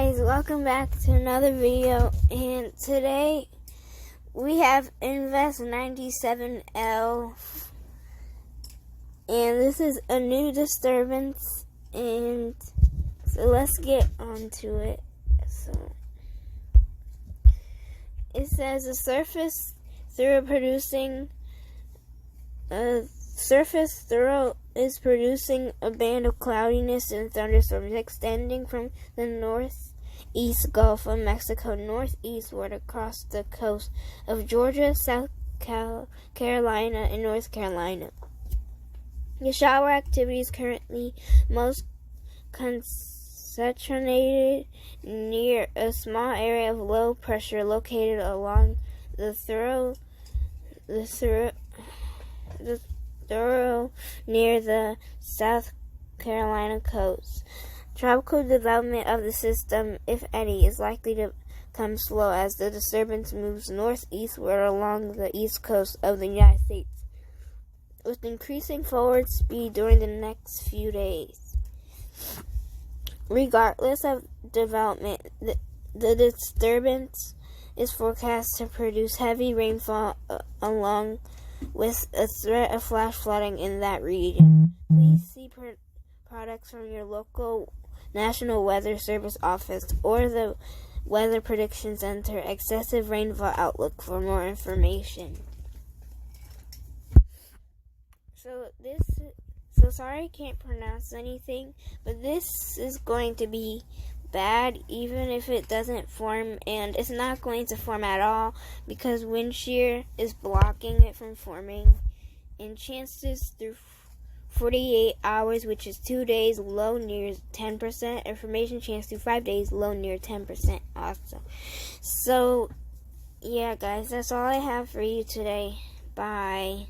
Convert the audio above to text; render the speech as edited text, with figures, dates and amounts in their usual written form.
guys, welcome back to another video, and today we have Invest 97L, and this is a new disturbance, and so let's get onto it. So it says a surface through is producing a band of cloudiness and thunderstorms extending from the northeast Gulf of Mexico northeastward across the coast of Georgia, South Carolina, and North Carolina. The shower activity is currently most concentrated near a small area of low pressure located along the thorough near the South Carolina coast. Tropical development of the system, if any, is likely to come slow as the disturbance moves northeastward along the east coast of the United States, with increasing forward speed during the next few days. Regardless of development, the disturbance is forecast to produce heavy rainfall along with a threat of flash flooding in that region. Please see products from your local National Weather Service office or the Weather Prediction Center excessive rainfall outlook for more information. So sorry I can't pronounce anything, but this is going to be bad even if it doesn't form, and it's not going to form at all because wind shear is blocking it from forming, and chances through 48 hours, which is 2 days, low near 10%. Information chance through 5 days, low near 10% also. So yeah guys, that's all I have for you today. Bye.